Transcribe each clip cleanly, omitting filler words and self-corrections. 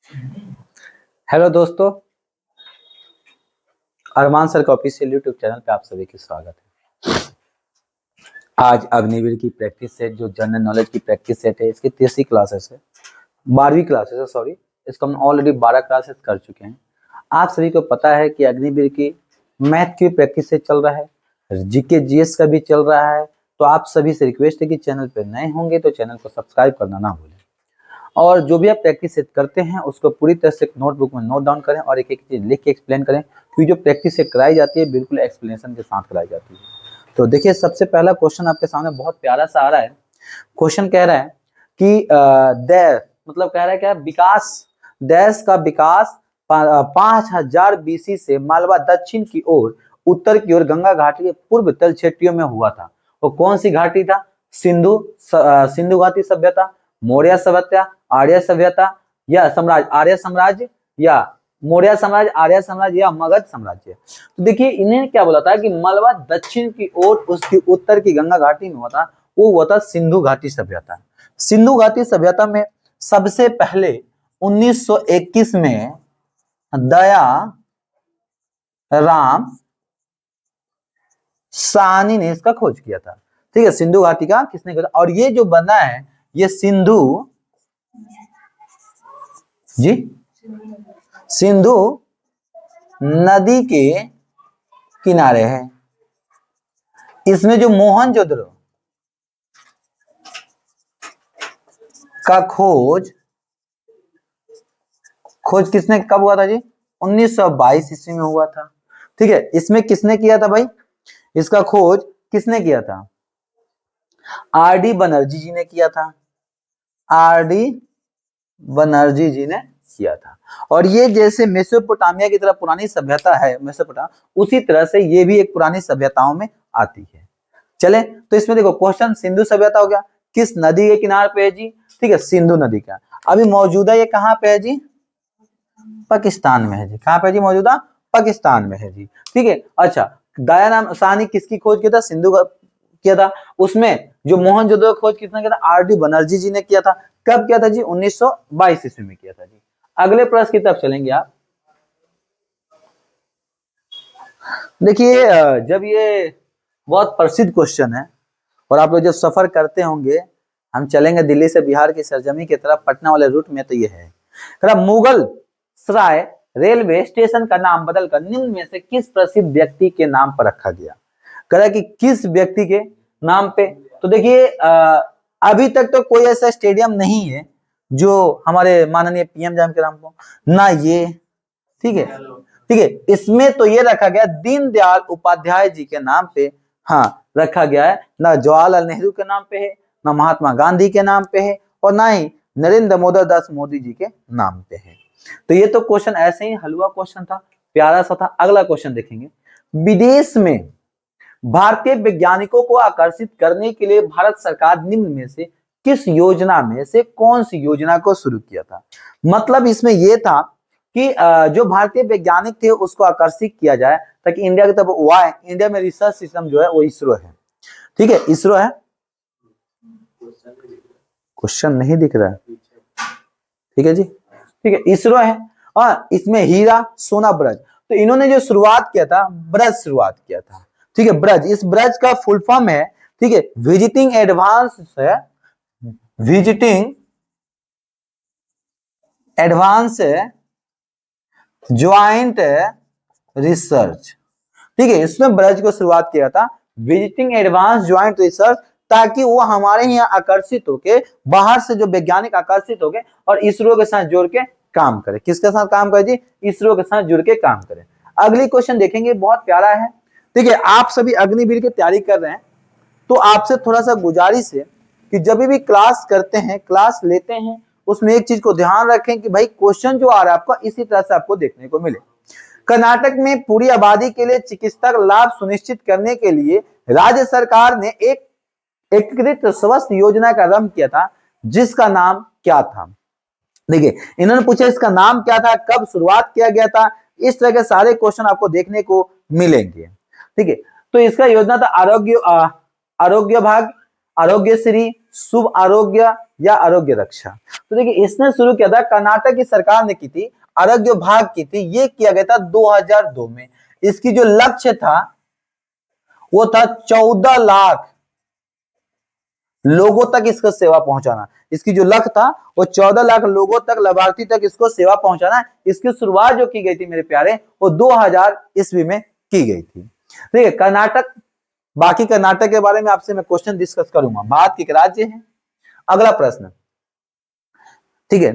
Hello दोस्तों, अरमान sir का official YouTube channel पे आप सभी की स्वागत है। आज अग्निवीर की प्रैक्टिस सेट जो जनरल नॉलेज की प्रैक्टिस सेट है, इसकी तीसरी क्लासेस है, 12वीं क्लासेस है, सॉरी। इसको हम ऑलरेडी 12 क्लासेस कर चुके हैं। आप सभी को पता है कि अग्निवीर की मैथ की प्रैक्टिस सेट चल रहा है, जीके जीएस का भी चल रहा है। तो आप सभी से रिक्वेस्ट है कि चैनल पे नए होंगे तो चैनल को सब्सक्राइब करना ना भूलें, और जो भी आप प्रैक्टिस सेट करते हैं उसको पूरी तरह से नोटबुक में नोट डाउन करें और एक एक चीज लिख के एक्सप्लेन करें, क्योंकि जो प्रैक्टिस सेट कराई जाती है बिल्कुल एक्सप्लेनेशन के साथ कराई जाती है। तो देखिए, सबसे पहला क्वेश्चन आपके सामने बहुत प्यारा सा आ रहा है। क्वेश्चन कह रहा है कि देश, मतलब कह रहा है क्या, विकास, देश का विकास 5000 बीसी से मालवा दक्षिण की ओर, उत्तर की ओर गंगा घाटी के पूर्व तलछटियों में हुआ था। वो कौन सी घाटी था? सिंधु घाटी सभ्यता, मौर्य सभ्यता, आर्य सभ्यता, या साम्राज्य आर्य साम्राज्य, या मौर्य साम्राज्य, आर्य साम्राज्य, या मगध साम्राज्य। तो देखिए, इन्हें क्या बोला था कि मालवा दक्षिण की ओर उसकी उत्तर की गंगा घाटी में हुआ था, वो हुआ था सिंधु घाटी सभ्यता। सिंधु घाटी सभ्यता में सबसे पहले 1921 में दया राम साहनी ने इसका खोज किया था। ठीक है, सिंधु घाटी का किसने खोजा? और ये जो बना है ये सिंधु जी सिंधु नदी के किनारे है। इसमें जो मोहनजोदड़ो का खोज किसने कब हुआ था जी? 1922 ईस्वी में हुआ था। ठीक है, इसमें किसने किया था भाई? इसका खोज किसने किया था? आर डी बनर्जी जी ने किया था। आर डी बनर्जी जी ने किया था। और ये जैसे मेसोपोटामिया की तरह पुरानी सभ्यता है मेसोपोटामिया, उसी तरह से ये भी एक पुरानी सभ्यताओं में आती है। चले, तो इसमें देखो, क्वेश्चन सिंधु सभ्यता हो गया, किस नदी के किनारे पे है जी? ठीक है, सिंधु नदी का। अभी मौजूदा ये कहाँ पे है जी? पाकिस्तान में है जी। कहाँ पे जी? मौजूदा पाकिस्तान में है जी। ठीक है, अच्छा, दयाराम साहनी किसकी खोज किया था? सिंधु का किया था। उसमें जो मोहनजोदड़ो खोज किसने किया था? आर डी बनर्जी जी ने किया था। कब किया था जी? 1922 ईस्वी में किया था जी। अगले प्रश्न की तरफ चलेंगे आप। देखिए, जब ये बहुत प्रसिद्ध क्वेश्चन है और आप लोग जब सफर करते होंगे, हम चलेंगे दिल्ली से बिहार की सरजमी की तरफ, पटना वाले रूट में, तो ये है मुगल सराय रेलवे स्टेशन का नाम बदलकर निम्न में से किस प्रसिद्ध व्यक्ति के नाम पर रखा गया? कह कि किस व्यक्ति के नाम पे। तो देखिए, अभी तक तो कोई ऐसा स्टेडियम नहीं है जो हमारे माननीय पीएम जाम के नाम पर ना ये। ठीक है, ठीक है, इसमें तो ये रखा गया दीनदयाल उपाध्याय जी के नाम पे, हाँ, रखा गया है। ना जवाहरलाल नेहरू के नाम पे है, ना महात्मा गांधी के नाम पे है, और ना ही नरेंद्र दामोदर दास मोदी जी के नाम पे है। तो ये तो क्वेश्चन ऐसे ही हलवा क्वेश्चन था, प्यारा सा था। अगला क्वेश्चन देखेंगे। विदेश में भारतीय वैज्ञानिकों को आकर्षित करने के लिए भारत सरकार निम्न में से किस योजना में से कौन सी योजना को शुरू किया था? मतलब इसमें यह था कि जो भारतीय वैज्ञानिक थे उसको आकर्षित किया जाए ताकि इंडिया की तरफ वो आए। इंडिया में रिसर्च सिस्टम जो है वो इसरो है। ठीक है, इसरो है। क्वेश्चन नहीं दिख रहा है, ठीक है जी, ठीक है, इसरो है। और इसमें हीरा सोना ब्रज, तो इन्होंने जो शुरुआत किया था, ब्रज शुरुआत किया था। ठीक है, ब्रज, इस ब्रज का फुल फॉर्म है, ठीक है, विजिटिंग एडवांस है, विजिटिंग एडवांस ज्वाइंट रिसर्च। ठीक है, इसमें ब्रज को शुरुआत किया था, विजिटिंग एडवांस ज्वाइंट रिसर्च, ताकि वो हमारे यहाँ आकर्षित होके, बाहर से जो वैज्ञानिक आकर्षित होके और इसरो के साथ जुड़ के काम करे। किसके साथ काम करे जी? इसरो के साथ जुड़ के काम करे। अगली क्वेश्चन देखेंगे, बहुत प्यारा है। ठीक है, आप सभी अग्निवीर की तैयारी कर रहे हैं तो आपसे थोड़ा सा गुजारिश है कि जब भी क्लास करते हैं, क्लास लेते हैं, उसमें एक चीज को ध्यान रखें कि भाई क्वेश्चन जो आ रहा है आपका इसी तरह से आपको देखने को मिले। कर्नाटक में पूरी आबादी के लिए चिकित्सा लाभ सुनिश्चित करने के लिए राज्य सरकार ने एक एकीकृत स्वास्थ्य योजना का आरंभ किया था, जिसका नाम क्या था? देखिए, इन्होंने पूछा इसका नाम क्या था, कब शुरुआत किया गया था, इस तरह के सारे क्वेश्चन आपको देखने को मिलेंगे। ठीक है, तो इसका योजना था आरोग्य भाग, आरोग्य श्री, शुभ आरोग्य, या आरोग्य रक्षा। तो देखिए इसने शुरू किया था, कर्नाटक की सरकार ने की थी, आरोग्य विभाग की थी, ये किया गया था 2002 में। इसकी जो लक्ष्य था वो था 14 लाख लोगों तक इसको सेवा पहुंचाना। इसकी जो लक्ष्य था वो 14 लाख लोगों तक, लाभार्थी तक इसको सेवा पहुंचाना। इसकी शुरुआत जो की गई थी मेरे प्यारे, वो 2000 ईस्वी में की गई थी। देखिए कर्नाटक, बाकी कर्नाटक के बारे में आपसे मैं क्वेश्चन डिस्कस करूंगा, भारत के राज्य है। अगला प्रश्न, ठीक है,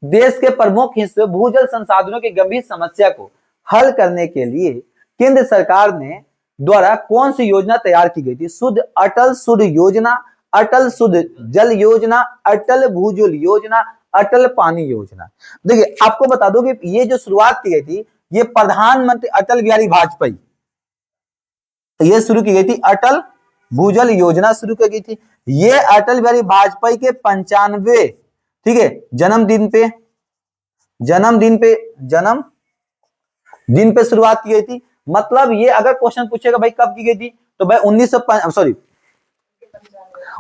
देश के प्रमुख हिस्से भूजल संसाधनों की गंभीर समस्या को हल करने के लिए केंद्र सरकार ने द्वारा कौन सी योजना तैयार की गई थी? अटल शुद्ध योजना, अटल शुद्ध जल योजना, अटल भूजल योजना, अटल पानी योजना। देखिए आपको बता दो कि ये जो शुरुआत की गई थी, ये प्रधानमंत्री अटल बिहारी वाजपेयी, ये शुरू की गई थी, अटल भूजल योजना शुरू की गई थी। ये अटल बिहारी वाजपेयी के 95, ठीक है, जन्मदिन पे शुरुआत की गई थी। मतलब ये अगर क्वेश्चन पूछेगा भाई कब की गई थी, तो भाई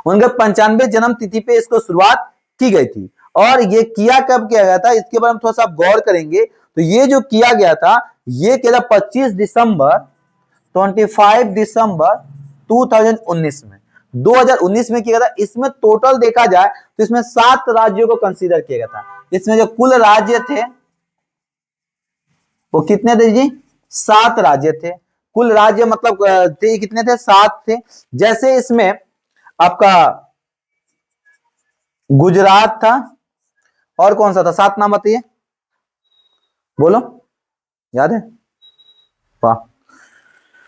उनके 95 जन्म तिथि पे इसको शुरुआत की गई थी। और ये किया कब किया गया था, इसके बारे में थोड़ा सा आप गौर करेंगे तो ये जो किया गया था, ये किया था 25 दिसंबर 2019 में, 2019 में किया गया था। इसमें टोटल देखा जाए तो इसमें 7 राज्यों को कंसीडर किया गया था। इसमें जो कुल राज्य थे वो कितने थे जी? 7 राज्य थे। कुल राज्य मतलब थे कितने थे? 7 थे। जैसे इसमें आपका गुजरात था, और कौन सा था? 7 नाम बताइए, बोलो, याद है? वाह,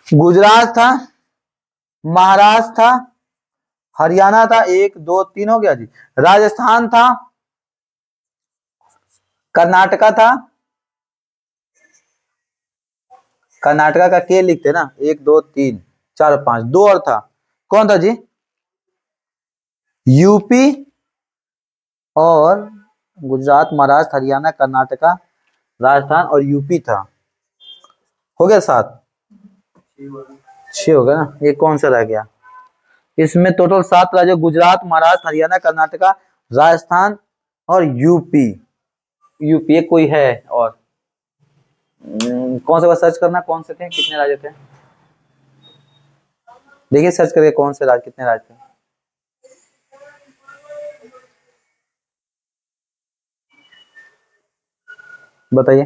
गुजरात था, महाराष्ट्र था, हरियाणा था, 1 2 3 हो गया जी, राजस्थान था, कर्नाटका था, कर्नाटका का के लिखते ना, 1 2 3 4 5, 2 और था, कौन था जी? यूपी, और गुजरात, महाराष्ट्र, हरियाणा, कर्नाटका, राजस्थान और यूपी था। हो गया 7, 6 हो गया ना, ये कौन सा रह गया? इसमें टोटल 7 राज्य, गुजरात, महाराष्ट्र, हरियाणा, कर्नाटका, राजस्थान और यूपी। यूपी कोई है और कौन सा सर्च करना, कौन से थे, कितने राज्य थे? देखिए सर्च करके कौन से राज्य, कितने राज्य थे। बताइए,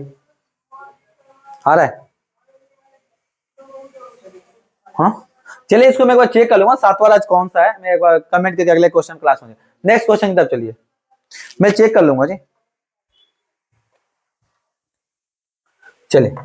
आ रहा है? हाँ चलिए, इसको मैं एक बार चेक कर लूंगा 7वां राज्य कौन सा है। मैं एक बार कमेंट करके अगले क्वेश्चन क्लास में, नेक्स्ट क्वेश्चन की तरफ चलिए, मैं चेक कर लूंगा जी। चलिए,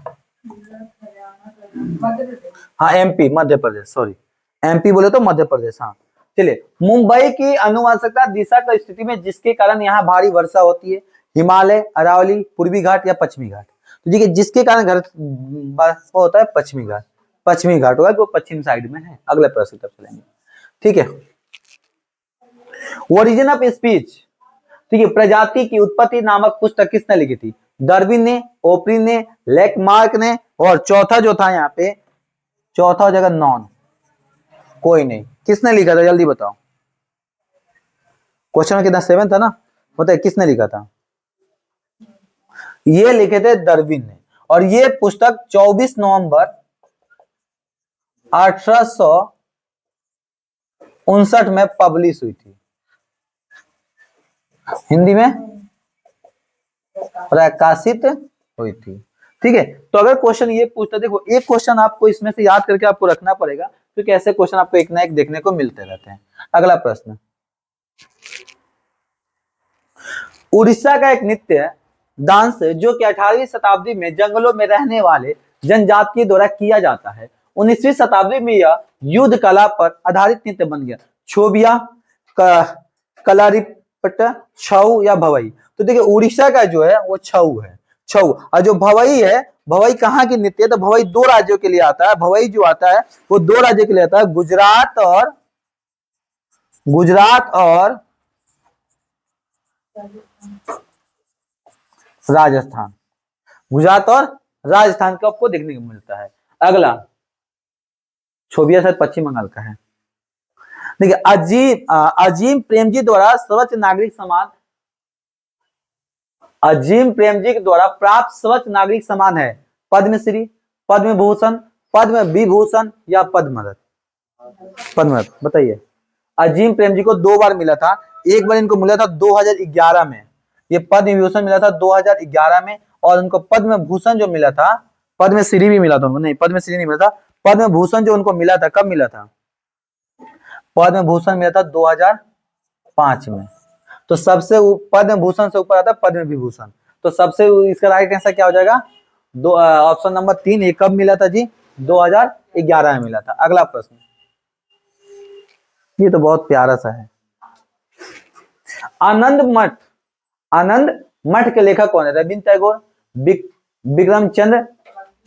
हाँ MP, Madhya Pradesh, sorry MP बोले तो मध्य प्रदेश, हाँ। चलिए, मुंबई की अनुवंशिकता दिशा की स्थिति में जिसके कारण यहाँ भारी वर्षा होती है, हिमालय, अरावली, पूर्वी घाट या पश्चिमी घाट? तो देखिए जिसके कारण वर्षा होता है पश्चिमी घाट, पश्चिमी घाट होगा, वो पश्चिम साइड में है। अगले प्रश्न की तरफ चलेंगे, ठीक है। ओरिजिन ऑफ स्पीच, ठीक है, प्रजाति की उत्पत्ति नामक पुस्तक किसने लिखी थी? डार्विन ने, ओप्रिन ने, लेकमार्क ने, और चौथा जो था यहाँ पे, चौथा जगह नॉन, कोई नहीं। किसने लिखा था जल्दी बताओ? क्वेश्चन कितना 7 था ना, बताइए किसने लिखा था? ये लिखे थे डार्विन ने, और ये पुस्तक 24 नवंबर 1859 में पब्लिश हुई थी, हिंदी में प्रकाशित हुई थी, ठीक है। तो अगर क्वेश्चन ये पूछता, देखो एक क्वेश्चन आपको इसमें से याद करके आपको रखना पड़ेगा, क्योंकि ऐसे क्वेश्चन आपको एक ना एक देखने को मिलते रहते हैं। अगला प्रश्न, उड़ीसा का एक नृत्य डांस जो कि 18वीं शताब्दी में जंगलों में रहने वाले जनजाति द्वारा किया जाता है, 19वीं शताब्दी में यह युद्ध कला पर आधारित नृत्य बन गया। छोबिया, कलारिपट, छऊ या भवई? तो देखिए उड़ीसा का जो है वो छऊ है, छऊ। और जो भवई है, भवई कहाँ की नृत्य है? तो भवई 2 राज्यों के लिए आता है। भवई जो आता है वो 2 राज्यों के लिए आता है, गुजरात और राजस्थान, गुजरात और राजस्थान का आपको देखने को मिलता है। अगला, छोबिया शायद पश्चिम बंगाल का है। देखिए अजीम प्रेमजी द्वारा सर्वोच्च नागरिक सम्मान, अजीम प्रेमजी के द्वारा प्राप्त सर्वोच्च नागरिक सम्मान है पद्मश्री, पद्म भूषण, पद्म विभूषण या पद्मरत्न। पद्मरत्न बताइए। अजीम प्रेमजी को 2 बार मिला था, एक बार इनको मिला था 2011 में, ये पद्म विभूषण मिला था 2011 में, और उनको पद्म भूषण जो मिला था, पद्मश्री भी मिला था उनको, नहीं पद्मश्री नहीं मिला था, पद्म भूषण जो उनको मिला था, कब मिला था? पद्म भूषण मिला था 2005 में। तो सबसे पद्म भूषण से ऊपर आता है पद्म विभूषण, तो सबसे इसका राइट आंसर क्या हो जाएगा? Option number 3। ये कब मिला था जी? 2011 में मिला था। अगला प्रश्न, ये तो बहुत प्यारा सा है। आनंद मठ के लेखक कौन है? रविंद्र टैगोर, विक्रम चंद्र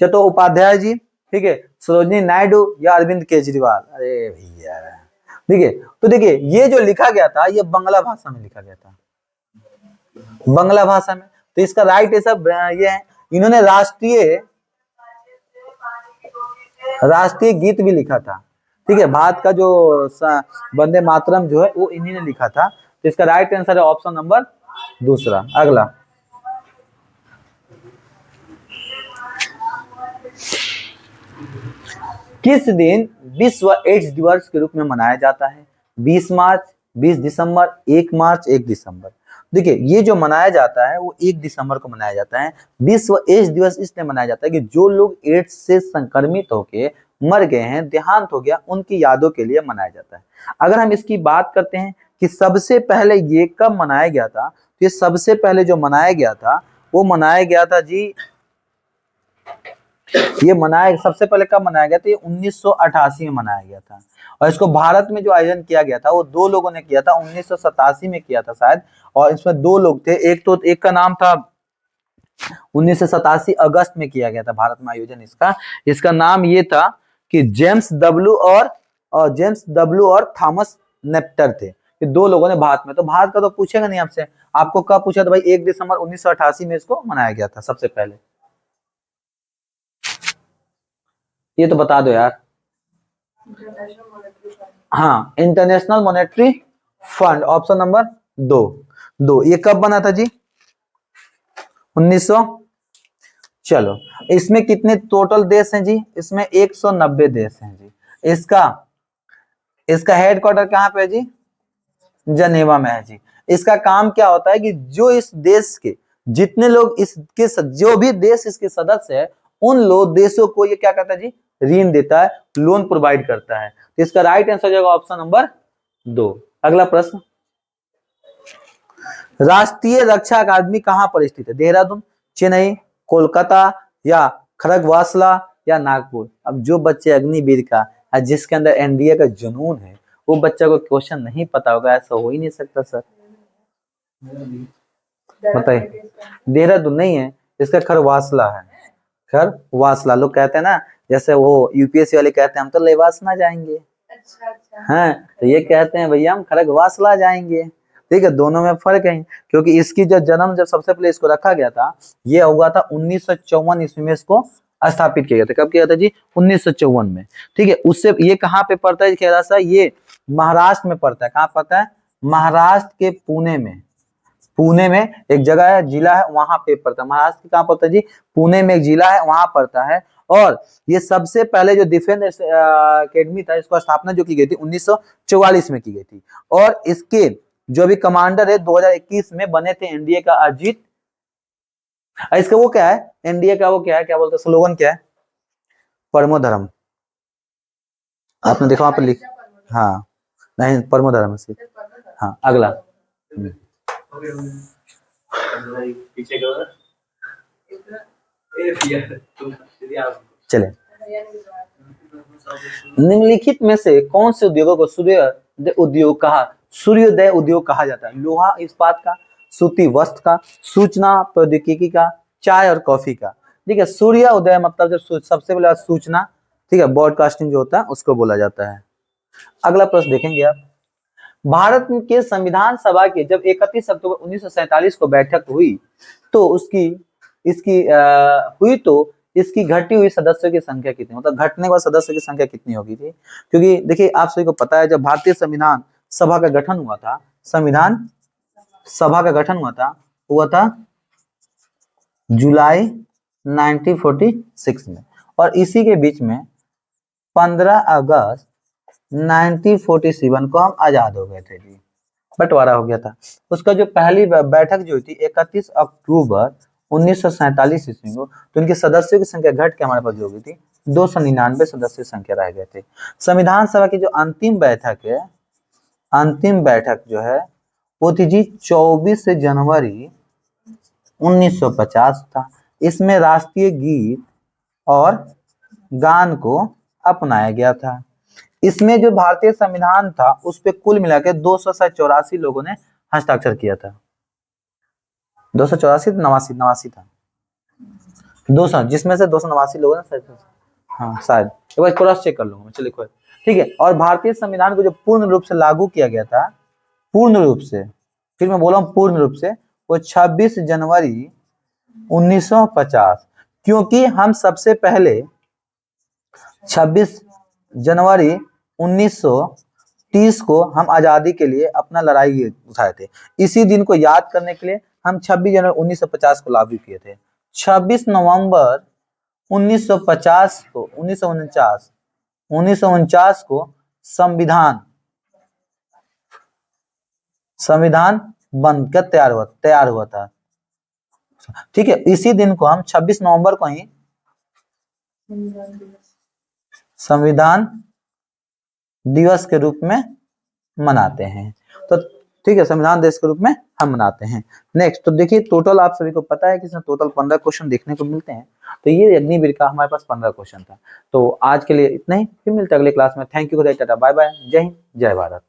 चट्टोपाध्याय जी, ठीक है, सरोजिनी नायडू या अरविंद केजरीवाल? अरे भैया, ठीक है। तो देखिए ये जो लिखा गया था ये बांग्ला भाषा में लिखा गया था, बांग्ला भाषा में। तो इसका राइट आंसर ये है। इन्होंने राष्ट्रीय गीत भी लिखा था, ठीक है, भारत का जो वंदे मातरम जो है वो इन्हीं ने लिखा था। तो इसका राइट आंसर है ऑप्शन नंबर 2। अगला, किस दिन विश्व एड्स दिवस के रूप में मनाया जाता है? 20 मार्च, 20 दिसंबर, 1 मार्च, 1 दिसंबर? देखिए ये जो मनाया जाता है वो 1 दिसंबर को मनाया जाता है। विश्व एड्स दिवस इसलिए मनाया जाता है कि जो लोग एड्स से संक्रमित होके मर गए हैं, देहांत हो गया, उनकी यादों के लिए मनाया जाता है। अगर हम इसकी बात करते हैं कि सबसे पहले ये कब मनाया गया था, तो ये सबसे पहले जो मनाया गया था वो मनाया गया था जी, ये सबसे पहले कब मनाया गया था? ये 1988 में मनाया गया था। और इसको भारत में जो आयोजन किया गया था वो 2 लोगों ने किया था, 1987 में किया था शायद, और इसमें 2 लोग थे। एक का नाम था 1987 अगस्त में किया गया था भारत में आयोजन इसका नाम ये था कि जेम्स डब्ल्यू और थॉमस नेप्टर थे। ये 2 लोगों ने भारत में, तो भारत का तो पूछेगा नहीं आपसे, आपको कब पूछा था भाई? 1 दिसंबर 1988 में इसको मनाया गया था सबसे पहले। ये तो बता दो यार। हाँ, international monetary fund, option number 2। ये कब बना था जी? 1900। चलो, इसमें कितने टोटल देश हैं जी? इसमें 190 देश हैं जी। इसका हेडक्वार्टर कहाँ पे है जी? जनेवा में है जी। इसका काम क्या होता है कि जो इस देश के जितने लोग जो भी देश इसके सदस्य है, उन लोग देशों को ये क्या करता है जी? ऋण देता है, लोन प्रोवाइड करता है। तो इसका राइट आंसर हो जाएगा ऑप्शन नंबर 2। अगला प्रश्न, राष्ट्रीय रक्षा अकादमी कहां पर स्थित है? देहरादून, चेन्नई, कोलकाता या खड़गवासला या नागपुर? अब जो बच्चे अग्निवीर का, जिसके अंदर एनडीए का जुनून है, वो बच्चा को क्वेश्चन नहीं पता होगा, ऐसा हो ही नहीं सकता सर। बताइए। देहरादून नहीं है, इसका खरवासला है। खरवासला। लोग कहते हैं ना, जैसे वो यूपीएससी वाले कहते हैं हम तो लेवासना जाएंगे, हाँ, तो ये कहते हैं भैया हम खड़गवासला जाएंगे। ठीक है, दोनों में फर्क है, क्योंकि इसकी जब सबसे पहले इसको रखा गया था, ये हुआ था 1954 ईस्वी में इसको स्थापित किया गया था। कब किया था जी? 1954 में। ठीक है, उससे ये कहाँ पे पड़ता है खेरासा? ये महाराष्ट्र में पड़ता है। कहाँ पड़ता है? महाराष्ट्र के पुणे में एक जगह है, जिला है, वहां पे पड़ता है। महाराष्ट्र कहाँ पड़ता है जी? पुणे में एक जिला है, वहां पड़ता है। और ये सबसे पहले जो डिफेंस अकेडमी था, इसको स्थापना जो की गई थी 1944 में की गई थी। और इसके जो भी कमांडर है 2021 में बने थे एनडीए का अजीत। इसका वो क्या है? एनडीए का वो क्या है, क्या बोलते हैं, स्लोगन क्या है? परमो धर्म। आपने देखा वहां पर लिख, हाँ नहीं, परमो धर्म से। हाँ, अगला चले, निम्नलिखित में से कौन से उद्योगों को सूर्योदय उद्योग कहा जाता है? लोहा इस्पात का, सूती वस्त्र का, सूचना प्रौद्योगिकी का, चाय और कॉफी का? ठीक है, सूर्य उदय मतलब जब सबसे पहले सूचना, ठीक है, ब्रॉडकास्टिंग जो होता है उसको बोला जाता है। अगला प्रश्न देखेंगे आप, भारत के संविधान सभा की जब 31 अक्टूबर 1947 को बैठक हुई तो इसकी घटी हुई सदस्यों की संख्या कितनी, मतलब घटने के बाद सदस्य की संख्या कितनी होगी थी। क्योंकि देखिए आप सभी को पता है जब भारतीय संविधान सभा का गठन हुआ था, संविधान सभा का गठन हुआ था जुलाई 1946 में, और इसी के बीच में 15 अगस्त 1947 को हम आजाद हो गए थे जी, बंटवारा हो गया था। उसका जो पहली बैठक जो हुई थी 31 अक्टूबर 1947 ईस्वी को, तो इनके सदस्यों की संख्या घट के हमारे पास जो हुई थी 299 सदस्य संख्या रह गए थे। संविधान सभा की जो अंतिम बैठक जो है वो थी जी 24 जनवरी 1950 था। इसमें राष्ट्रीय गीत और गान को अपनाया गया था। इसमें जो भारतीय संविधान था उस पे कुल मिलाकर 284 लोगों ने हस्ताक्षर किया था। 284 नवासी था 200, जिसमें से 289 लोगों ने हाँ शायद एक बार क्रॉस चेक कर लूंगा मैं, चलिए कोई ठीक है। और भारतीय संविधान को जो पूर्ण रूप से लागू किया गया था, पूर्ण रूप से, फिर मैं बोला हूँ पूर्ण रूप से, वो 26 जनवरी 1950, क्योंकि हम सबसे पहले 26 जनवरी 1930 को हम आजादी के लिए अपना लड़ाई उठाए थे। इसी दिन को याद करने के लिए हम 26 जनवरी 1950 को लागू किए थे। 26 नवंबर 1950 को 1949 को संविधान बनकर तैयार हुआ था। ठीक है, इसी दिन को हम 26 नवंबर को ही संविधान दिवस के रूप में मनाते हैं। तो ठीक है, संविधान दिवस के रूप में हम मनाते हैं। नेक्स्ट, तो देखिए टोटल आप सभी को पता है कि इसमें टोटल 15 क्वेश्चन देखने को मिलते हैं। तो ये अग्निवीर का हमारे पास 15 क्वेश्चन था। तो आज के लिए इतना ही, फिर मिलते हैं अगले क्लास में। Thank you, tata, bye bye, जय हिंद, जय भारत।